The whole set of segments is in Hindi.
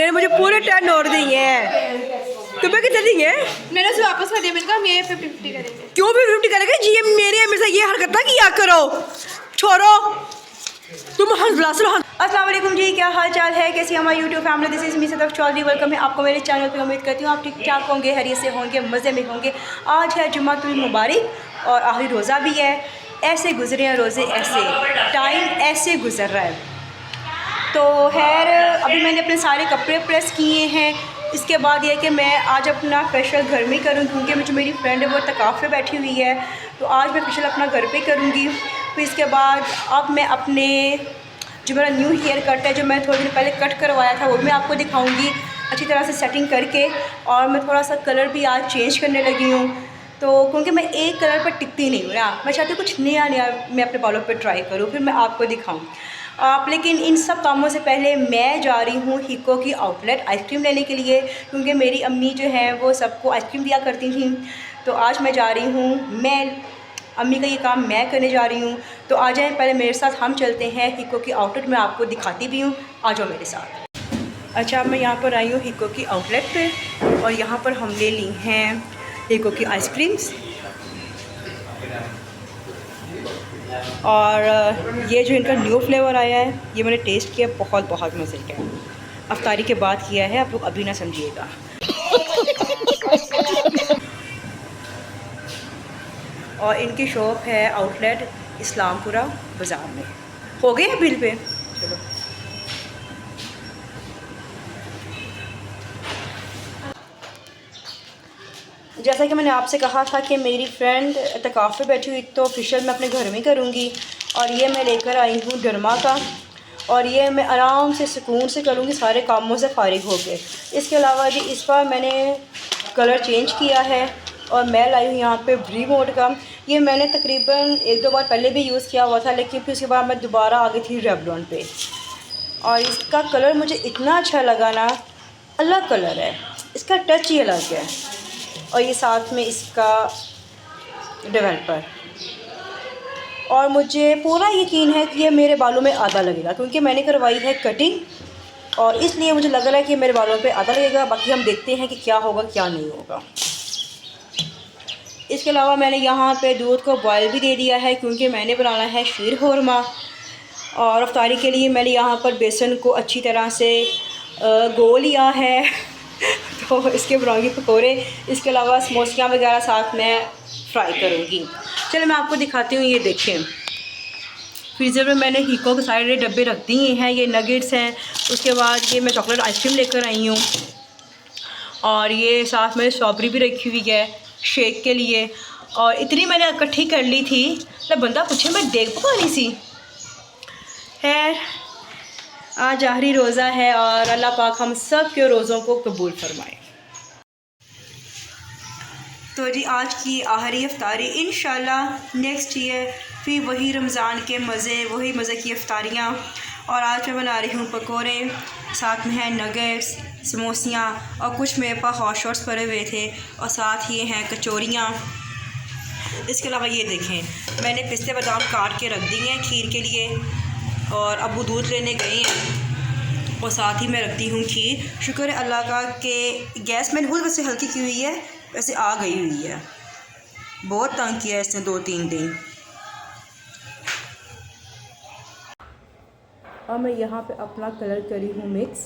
इन्होंने मुझे पूरे 10 और दिए हैं। तुम्हें कितने दिए हैं? मैंने उसे वापस कर दिया। मैंने कहा हम ये 50-50 करेंगे। क्यों भी 50 करेंगे जी? ये मेरे है, मेरे साथ ये हरकत ना किया करो, छोड़ो तुम। अस्सलाम वालेकुम जी, क्या हाल चाल है, कैसी हमारी YouTube family? This is me Sadaf Chaudhary. Welcome है आपको मेरे चैनल पे। उम्मीद करती हूँ आप ठीक ठाक होंगे, हैरियत से होंगे, मज़े में होंगे। आज है जुम्मतुल मुबारक और आखिरी रोज़ा भी है। ऐसे गुजरे हैं रोज़े, ऐसे टाइम ऐसे गुजर रहा है। तो खैर अभी मैंने अपने सारे कपड़े प्रेस किए हैं। इसके बाद यह कि मैं आज अपना फेशियल घर में करूँ, क्योंकि जो मेरी फ्रेंड है वो तकाफ़ पे बैठी हुई है, तो आज मैं फेशियल अपना घर पे करूँगी। फिर इसके बाद अब मैं अपने जो मेरा न्यू हेयर कट है, जो मैं थोड़े दिन पहले कट करवाया था, वो भी आपको दिखाऊँगी अच्छी तरह से सेटिंग करके। और मैं थोड़ा सा कलर भी आज चेंज करने लगी हूँ, तो क्योंकि मैं एक कलर पर टिकती नहीं हूँ ना, मैं चाहती हूँ कुछ नया मैं अपने बालों पर ट्राई करूँ, फिर मैं आपको दिखाऊँ आप। लेकिन इन सब कामों से पहले मैं जा रही हूँ हिको की आउटलेट आइसक्रीम लेने के लिए, क्योंकि मेरी अम्मी जो है वो सबको आइसक्रीम दिया करती थी। तो आज मैं जा रही हूँ, मैं अम्मी का ये काम मैं करने जा रही हूँ। तो आ जाएँ पहले मेरे साथ, हम चलते हैं हिको की आउटलेट, मैं आपको दिखाती भी हूँ, आ जाओ मेरे साथ। अच्छा, मैं यहाँ पर आई हूँ हिको की आउटलेट पे, और यहाँ पर हमने ली हैं हिको की आइसक्रीम्स। और ये जो इनका न्यू फ्लेवर आया है, ये मैंने टेस्ट किया, बहुत बहुत मज़े का है। अफ्तारी के बाद किया है, आप लोग अभी ना समझिएगा। और इनकी शॉप है आउटलेट इस्लामपुरा बाज़ार में। हो गए बिल पे, चलो। जैसा कि मैंने आपसे कहा था कि मेरी फ्रेंड एतकाफ़ पे बैठी हुई, तो फेशियल मैं अपने घर में करूँगी। और ये मैं लेकर आई हूँ डरमा का, और ये मैं आराम से सुकून से करूँगी, सारे कामों से फ़ारिग होकर। इसके अलावा जी इस बार मैंने कलर चेंज किया है, और मैं लाई हूँ यहाँ पे ब्री मोड का। ये मैंने तकरीबन 1-2 बार पहले भी यूज़ किया हुआ था, लेकिन फिर उसके बाद मैं दोबारा आ गई थी रेवलॉन पे। और इसका कलर मुझे इतना अच्छा लगा ना, अलग कलर है, इसका टच ही अलग है। और ये साथ में इसका डेवलपर, और मुझे पूरा यकीन है कि ये मेरे बालों में आधा लगेगा, क्योंकि मैंने करवाई है कटिंग, और इसलिए मुझे लग रहा है कि मेरे बालों पे आधा लगेगा। बाकी हम देखते हैं कि क्या होगा क्या नहीं होगा। इसके अलावा मैंने यहाँ पे दूध को बॉयल भी दे दिया है, क्योंकि मैंने बनाना है शीर खुरमा। और अफ्तारी के लिए मैंने यहाँ पर बेसन को अच्छी तरह से गो लिया है तो इसके बनाऊंगी पकोड़े। इसके अलावा समोसियाँ वगैरह साथ में फ्राई करूँगी। चलो मैं आपको दिखाती हूँ। ये देखें, फ्रीज़र में मैंने हिको के सारे डब्बे रख दिए हैं। ये नगेट्स हैं, उसके बाद ये मैं चॉकलेट आइसक्रीम लेकर आई हूँ, और ये साथ में स्ट्रॉबेरी भी रखी हुई है शेक के लिए। और इतनी मैंने इकट्ठी कर ली थी, मतलब बंदा पूछे मैं देख पकानी सी। खैर आज आखिरी रोज़ा है, और अल्लाह पाक हम सब के रोज़ों को कबूल फरमाए। तो जी आज की आखिरी इफ्तारी, इंशाल्लाह नेक्स्ट ईयर फिर वही रमज़ान के मज़े, वही मज़े की इफ्तारियाँ। और आज मैं बना रही हूँ पकोड़े, साथ में है नगेट्स, समोसियाँ, और कुछ मेरे पास हॉट शॉट्स पड़े हुए थे, और साथ ये हैं कचौरियाँ। इसके अलावा ये देखें, मैंने पिस्ते बादाम काट के रख दिए हैं खीर के लिए, और अबू दूध लेने गए हैं, और साथ ही मैं रखती हूँ खीर। शुक्र है अल्लाह का कि गैस मैंने खुद वैसे हल्की की हुई है, वैसे आ गई हुई है। बहुत तंग किया इसने 2-3 दिन। और मैं यहाँ पे अपना कलर करी हूँ मिक्स।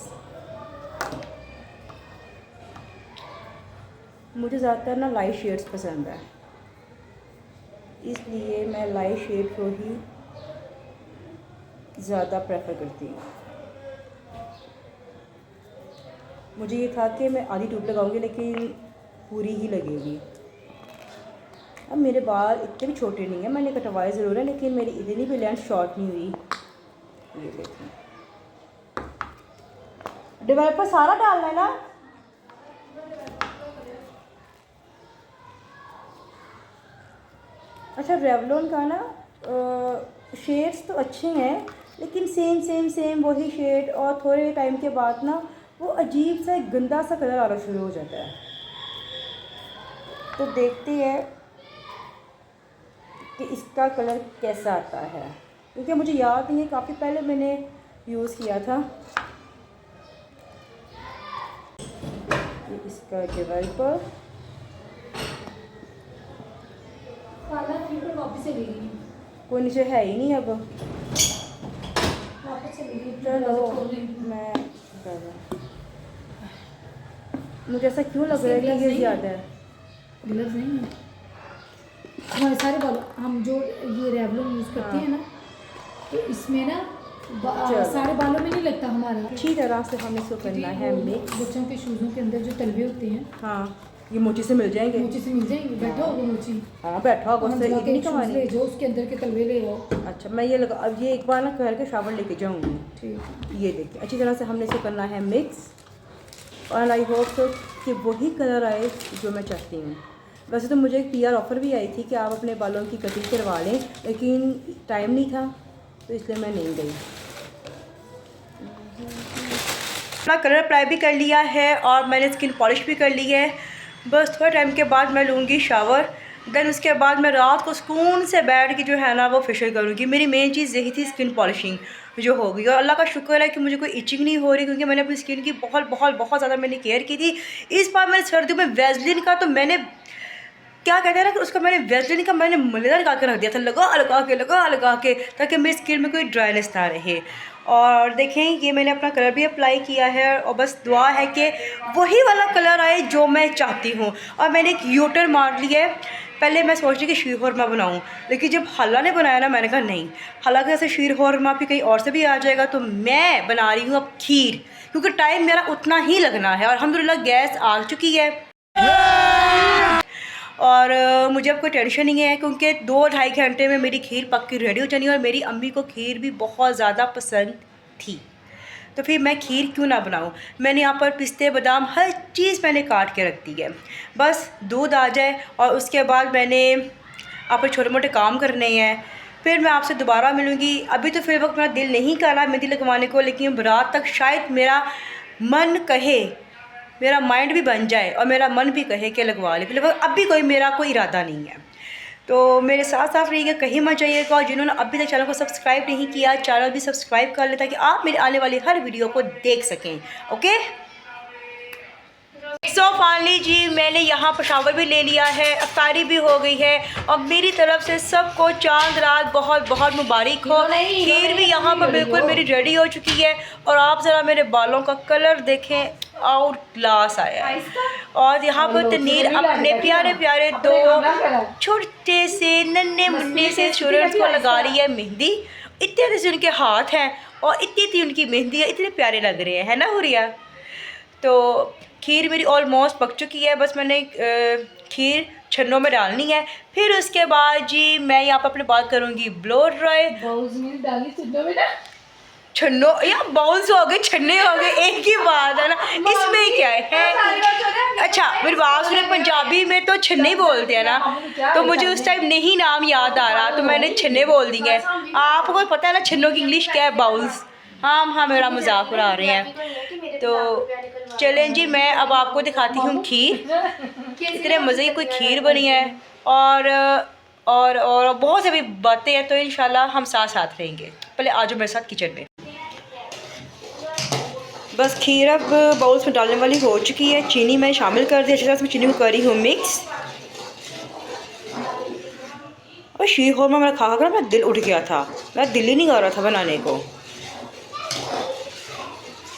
मुझे ज़्यादातर ना लाइट शेड्स पसंद है, इसलिए मैं लाइट शेड को ही ज़्यादा प्रेफर करती हूँ। मुझे ये था कि मैं आधी ट्यूब लगाऊंगी, लेकिन पूरी ही लगेगी। अब मेरे बाल इतने भी छोटे नहीं हैं, मैंने कटवाए ज़रूर है, लेकिन मेरी इतनी भी लेंथ शॉर्ट नहीं हुई। ये देखें, डेवलपर सारा डालना है ना। अच्छा, रेवलॉन का ना शेड्स तो अच्छे हैं, लेकिन सेम वही शेड, और थोड़े टाइम के बाद ना वो अजीब सा एक गंदा सा कलर आना शुरू हो जाता है। तो देखते हैं कि इसका कलर कैसा आता है, क्योंकि मुझे याद नहीं है, काफ़ी पहले मैंने यूज़ किया था। इसका डिवाइपर। वापस से ले रही हूँ, कोई नीचे है ही नहीं अब। वापस से ले रही हूँ। चलो मैं कर रहा हूँ। मुझे ऐसा क्यों लग रहा है कि ये ज़्यादा है? ग्लव्स नहीं है हमारे सारे बालों, हम जो ये रेवलॉन यूज़ करते हैं ना, तो इसमें ना सारे बालों में नहीं लगता हमारा। अच्छी तरह से हमें इसको करना है मिक्स। बच्चों के शूज़ों के अंदर जो तलवे होते हैं, हाँ ये मोची से मिल जाएंगे। मोची से मिल जाएंगे। बैठा होगा मोची, हाँ बैठा होगा, उससे इतनी कमानी। ले जाओ उसके अंदर के तलवे ले आओ। अच्छा मैं ये लगा, अब ये एक बार ना करके शावर लेके जाऊंगी। ठीक, ये देखिए अच्छी तरह से हमने इसे करना है मिक्स, और आई होप तो कि वही कलर आए जो मैं चाहती हूँ। वैसे तो मुझे एक PR ऑफ़र भी आई थी कि आप अपने बालों की कटिंग करवा लें, लेकिन टाइम नहीं था तो इसलिए मैं नहीं गई। अपना कलर अप्लाई भी कर लिया है और मैंने स्किन पॉलिश भी कर ली है। बस थोड़ा टाइम के बाद मैं लूँगी शावर, देन उसके बाद मैं रात को सुकून से बैठ के जो है ना वो फेशियल करूँगी। मेरी मेन चीज़ यही थी, स्किन पॉलिशिंग जो हो गई, और अल्लाह का शुक्र है कि मुझे कोई इचिंग नहीं हो रही, क्योंकि मैंने अपनी स्किन की बहुत ज़्यादा मैंने केयर की थी। इस बार मैंने सर्दियों में वैसलीन का, तो मैंने क्या कहते हैं ना कि उसका मैंने वैसलीन का मैंने मलेदा लगा के रख दिया था, लगा के, ताकि मेरी स्किन में कोई ड्राइनेस ना रहे। और देखें ये मैंने अपना कलर भी अप्लाई किया है, और बस दुआ है कि वही वाला कलर आए जो मैं चाहती हूँ। और मैंने एक यूटर्न मार लिया है। पहले मैं सोच रही कि शीर खुरमा बनाऊँ, लेकिन जब हल्ला ने बनाया ना मैंने कहा नहीं, हालांकि ऐसे शीर खुरमा भी कहीं और से भी आ जाएगा, तो मैं बना रही हूँ अब खीर, क्योंकि टाइम मेरा उतना ही लगना है। और अल्हम्दुलिल्लाह गैस आ चुकी है, और मुझे अब कोई टेंशन नहीं है, क्योंकि 2-2.5 घंटे में मेरी खीर पक के रेडी हो जानी है। और मेरी अम्मी को खीर भी बहुत ज़्यादा पसंद थी, तो फिर मैं खीर क्यों ना बनाऊं। मैंने यहाँ पर पिस्ते बादाम हर चीज़ मैंने काट के रख दी है, बस दूध आ जाए और उसके बाद मैंने आप छोटे मोटे काम करने हैं। फिर मैं आपसे दोबारा मिलूँगी। अभी तो फिर वक्त मेरा दिल नहीं कर रहा मेहंदी लगवाने को, लेकिन रात तक शायद मेरा मन कहे, मेरा माइंड भी बन जाए और मेरा मन भी कहे कि लगवा ले। फिर अभी मेरा कोई इरादा नहीं है, तो मेरे साथ साथ रहिएगा, कहीं मत जाइएगा। और जिन्होंने अभी तक चैनल को सब्सक्राइब नहीं किया, चैनल भी सब्सक्राइब कर ले, ताकि आप मेरे आने वाली हर वीडियो को देख सकें। ओके सो फाइनली जी मैंने यहाँ पर शावर भी ले लिया है, अफ्तारी भी हो गई है, और मेरी तरफ से सबको चांद रात बहुत बहुत मुबारक हो। खीर भी यहाँ पर बिल्कुल मेरी रेडी हो चुकी है, और आप ज़रा मेरे बालों का कलर देखें, आउट क्लास आया है। और यहाँ पर तनीर अपने प्यारे प्यारे 2 छोटे से नन्हे मुन्ने से स्टूडेंट्स को लगा रही है मेहंदी। इतने से उनके हाथ हैं और इतनी उनकी मेहंदी है, इतने प्यारे लग रहे हैं, है ना हुरिया। तो खीर मेरी ऑलमोस्ट पक चुकी है, बस मैंने खीर छन्नों में डालनी है। फिर उसके बाद जी मैं यहाँ पर अपने बात करूँगी ब्लो ड्राई। छन्नों या बाउल्स हो गए, छन्ने हो गए, एक ही बात है ना, इसमें क्या है। अच्छा मेरी बात सुने, पंजाबी में तो छन्ने बोलते हैं ना, तो मुझे उस टाइम नहीं नाम याद आ रहा, तो मैंने छन्ने बोल दी है। आपको पता है ना छन्नों की इंग्लिश क्या है? बाउल्स। हाँ मेरा मजाक उड़ा रहे हैं। तो चलें जी मैं अब आपको दिखाती हूँ खीर। इतने मज़े की कोई खीर बनी है, और बहुत सारी बातें हैं, तो इंशाल्लाह हम साथ साथ रहेंगे। पहले आ जाओ मेरे साथ किचन में। बस खीर अब बाउल्स में डालने वाली हो चुकी है। चीनी मैं शामिल कर दी, अच्छी तरह से मैं चीनी को कर रही हूँ मिक्स। और शीर खुरमा मेरा खा कर मेरा दिल उठ गया था, मेरा दिल ही नहीं कर रहा था बनाने को।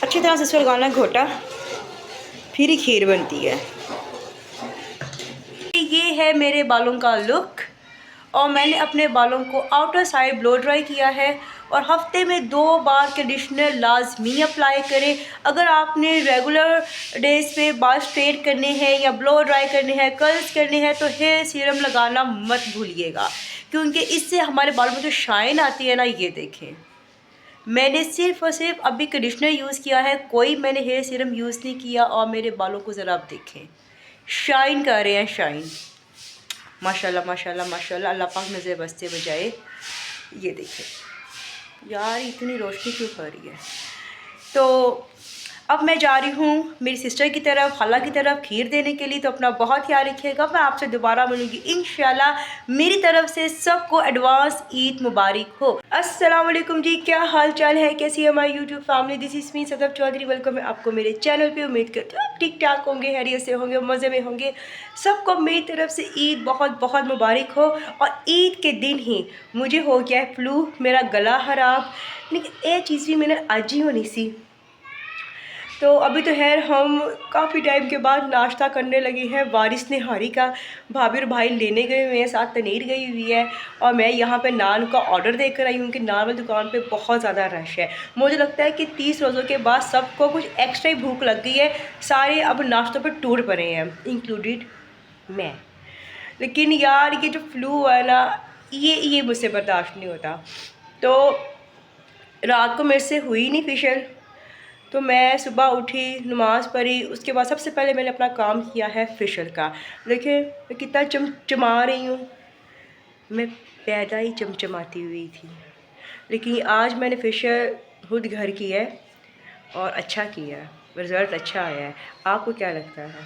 अच्छी तरह से इस पर लगाना घोटा, फिर ही खीर बनती है। ये है मेरे बालों का लुक, और मैंने अपने बालों को आउटर साइड ब्लो ड्राई किया है, और हफ्ते में 2 बार कंडीशनर लाजमी अप्लाई करें। अगर आपने रेगुलर डेज पे बाल स्ट्रेट करने हैं या ब्लो ड्राई करने हैं, कर्ल्स करने हैं, तो हेयर सीरम लगाना मत भूलिएगा, क्योंकि इससे हमारे बालों में जो शाइन आती है ना, ये देखें मैंने सिर्फ़ और सिर्फ अभी कंडीशनर यूज़ किया है, कोई मैंने हेयर सीरम यूज़ नहीं किया, और मेरे बालों को ज़रा आप देखें, शाइन कर रहे हैं, शाइन। माशाल्लाह माशाल्लाह माशाल्लाह, अल्लाह पाक नज़र बसते बजाए। ये देखें यार, इतनी रोशनी क्यों कर रही है। तो अब मैं जा रही हूँ मेरी सिस्टर की तरफ, खाला की तरफ खीर देने के लिए। तो अपना बहुत ख्याल रखिएगा। मैं आपसे दोबारा मिलूँगी इंशाल्लाह। मेरी तरफ से सबको एडवांस ईद मुबारक हो। अस्सलाम वालेकुम जी, क्या हाल चाल है, कैसी है हमारी YouTube family. This is me Sadaf Chaudhary. Welcome है आपको मेरे चैनल पे। उम्मीद करती हूँ आप ठीक ठाक होंगे, हैरियत से होंगे, मज़े में होंगे। सबको मेरी तरफ से ईद बहुत बहुत मुबारक हो। और ईद के दिन ही मुझे हो गया है फ्लू, मेरा गला ख़राब, लेकिन ये चीज़ भी मैंने आज ही होनी सी। तो अभी तो खैर हम काफ़ी टाइम के बाद नाश्ता करने लगे हैं वारिस निहारी का। भाभी और भाई लेने गए हुए हैं, साथ तनीर गई हुई है और मैं यहाँ पे नान का ऑर्डर देकर आई हूँ कि नान वाली दुकान पे बहुत ज़्यादा रश है। मुझे लगता है कि 30 रोज़ों के बाद सबको कुछ एक्स्ट्रा ही भूख लग गई है। सारे अब नाश्तों पर टूट पड़े हैं, इंक्लूडेड मैं। लेकिन यार ये जो फ्लू है ना, ये मुझसे बर्दाश्त नहीं होता। तो रात को मेरे से हुई नहीं फिशल, तो मैं सुबह उठी, नमाज़ पढ़ी, उसके बाद सबसे पहले मैंने अपना काम किया है फेशियल का। देखिए मैं कितना चमचमा रही हूँ, मैं पैदा ही चमचमाती हुई थी। लेकिन आज मैंने फेशियल खुद घर किया है और अच्छा किया है, रिज़ल्ट अच्छा आया है। आपको क्या लगता है?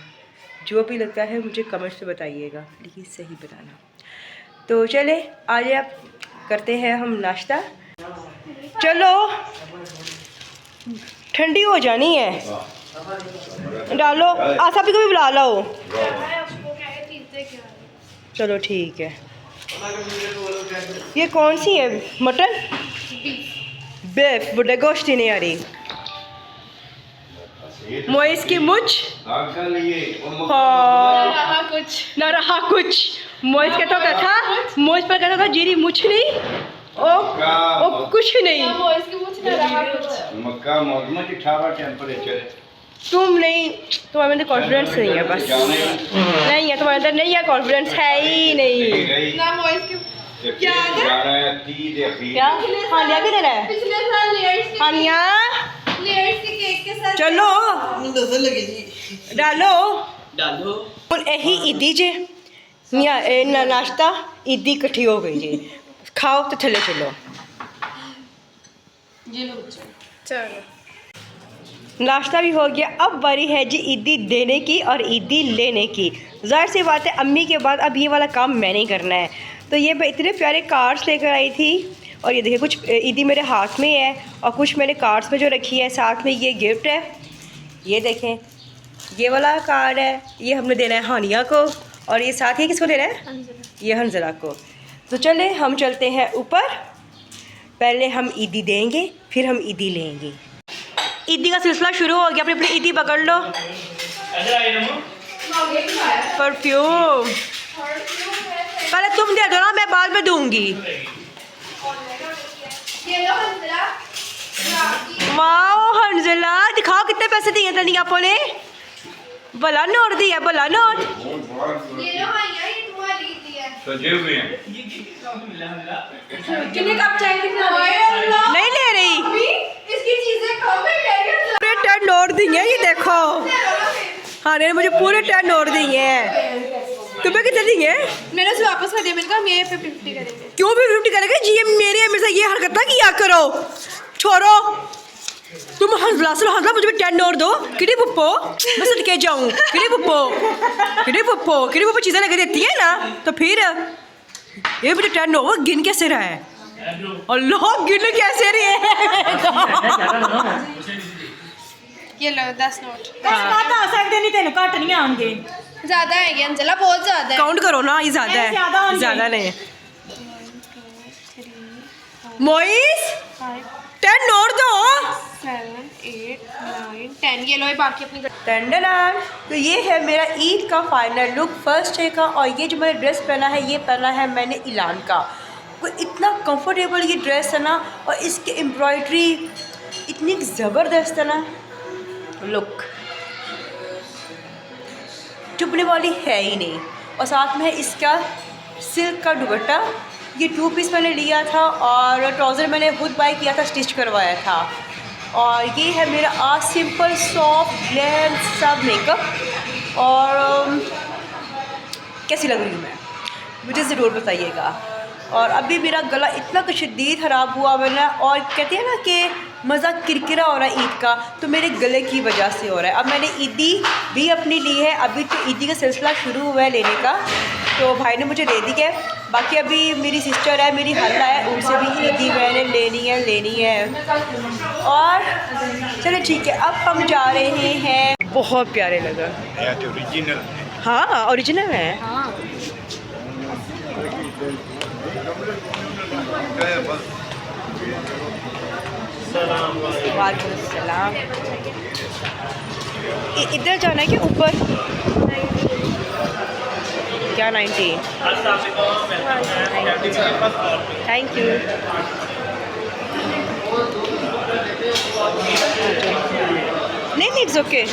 जो भी लगता है मुझे कमेंट्स में बताइएगा, लेकिन सही बताना। तो चले आज आप करते हैं हम नाश्ता। चलो ठंडी हो जानी है, डालो। आशा भी को भी बुला लो। चलो ठीक है। ये कौन सी है? मटन बेफ, बुढ़े गोश्त ही नहीं आ रही। मोइस की मुछ, हाँ ना रहा कुछ। मोइस कहता था, मोइस पर कहता था जीरी मुछ नहीं, ओ कुछ नहीं। तुम नहीं, तुम्हारे अंदर कॉन्फिडेंस नहीं है, बस नहीं है तुम्हारे अंदर, नहीं है कॉन्फिडेंस, है ही नहीं। क्या हानिया भी देना है? हानिया चलो डालो यही ईदी जे नाश्ता ईदी इकट्ठी हो गई जी। खाओ तो थले चलो। चलो नाश्ता भी हो गया। अब बारी है जी ईदी देने की और ईदी लेने की। ज़ाहिर सी बात है अम्मी के बाद अब ये वाला काम मैंने ही करना है। तो ये मैं इतने प्यारे कार्ड्स लेकर आई थी और ये देखिए कुछ ईदी मेरे हाथ में है और कुछ मैंने कार्ड्स में जो रखी है। साथ में ये गिफ्ट है, ये देखें ये वाला कार्ड है, ये हमने देना है हानिया को और ये साथ ही किसको देना है? ये हंजला को। तो चले हम चलते हैं ऊपर, पहले हम ईदी देंगे फिर हम ईदी लेंगे। ईदी का सिलसिला शुरू हो गया। अपनी अपनी ईदी पकड़ लो। परफ्यूम पहले तुम दे दो ना, मैं बाद में दूंगी। वाओ हंजला, दिखाओ कितने पैसे दिए तनी आपो ने। भला नोट दिया, भला नोट। नहीं ले रही, पूरे 10 नोट दिए। ये देखो हाँ ने मुझे पूरे 10 नोट दिए हैं। तुम्हें कितने दिए? मैंने उसे वापस कर दिया। मैंने कहा हम ये 50 करेंगे। क्यों भी 50 करेंगे जी? मेरे हमेशा ये हरकत ना किया करो, छोड़ो। तुम हंसला मुझे 10 नोट दो। किड़ी पुप्पो, मैं सदके जाऊँ। किड़ी पुप्पो चीज़ें लेकर देती है ना, तो फिर ये मुझे 10 नोट गिन कैसे रहा है? अल्लाह गिन कैसे रही है? ये लो 10 नोट। ज़्यादा है क्या अंजला? बहुत ज़्यादा है। काउंट करो ना, ये ज़्यादा है, ज़्यादा नहीं है। मोइस 10 नोट दो। 7 8 9 10। ये लो बाकी अपनी। तो ये है मेरा ईद का फाइनल लुक फर्स्ट डे का। और ये जो मैंने ड्रेस पहना है, ये पहना है मैंने इलान का। वो इतना कंफर्टेबल ये ड्रेस है ना, और इसकी एम्ब्रॉयडरी इतनी ज़बरदस्त है ना, लुक चुभने वाली है ही नहीं। और साथ में है इसका सिल्क का दुपट्टा। ये 2 पीस मैंने लिया था और ट्राउज़र मैंने खुद बाय किया था, स्टिच करवाया था। और ये है मेरा आज सिंपल सॉफ्ट ग्लैम सा मेकअप। और कैसी लग रही हूँ मैं, मुझे ज़रूर बताइएगा। और अभी मेरा गला इतना शदीद ख़राब हुआ मैंने, और कहते हैं ना कि मज़ा किरकिरा हो रहा है ईद का, तो मेरे गले की वजह से हो रहा है। अब मैंने ईदी भी अपनी ली है, अभी तो ईदी का सिलसिला शुरू हुआ है लेने का, तो भाई ने मुझे दे दी है। बाकी अभी मेरी सिस्टर है, मेरी हल्ला है, उनसे भी ईदी मैंने लेनी है। और चलो ठीक है, अब हम जा रहे हैं। बहुत प्यारे लगा, ओरिजिनल हाँ ओरिजिनल है। हाँ वालेकुम अस्सलाम। इधर जाना है कि ऊपर? क्या 90? Thank you. नहीं नहीं इट्स ओके।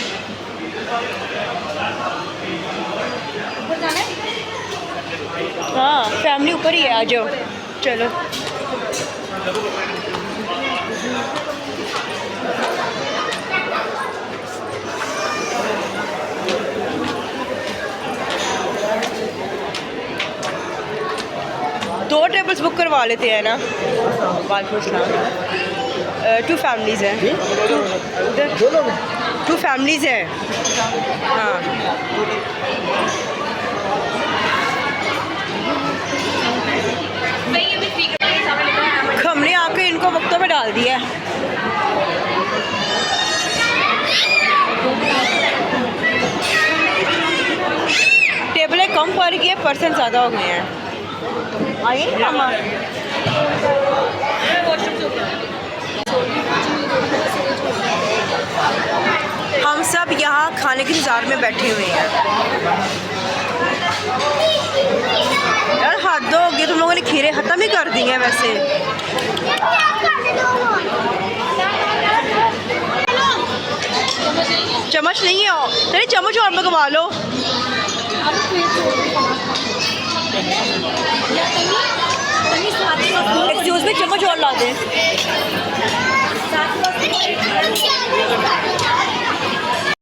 हाँ फैमिली ऊपर ही है, आ जाओ चलो। दो टेबल्स बुक करवा लेते हैं ना। वालेकुम अस्सलाम। 2 फैमिलीज़ हैं, 2 फैमिलीज़ हैं। हाँ हमने आके इनको वक्तों में डाल दिया है। टेबलें कम पड़ गई है, पर्सन ज़्यादा हो गए हैं। आइए ना मामा। हम सब यहाँ खाने के इंतज़ार में बैठे हुए हैं। यार हद हो गई, तुम लोगों ने खीरे ख़त्म ही कर दिए हैं वैसे। चम्मच नहीं है, नहीं चम्मच और मंगवा लो। एक्सक्यूज़ मी, चम्मच और ला दें।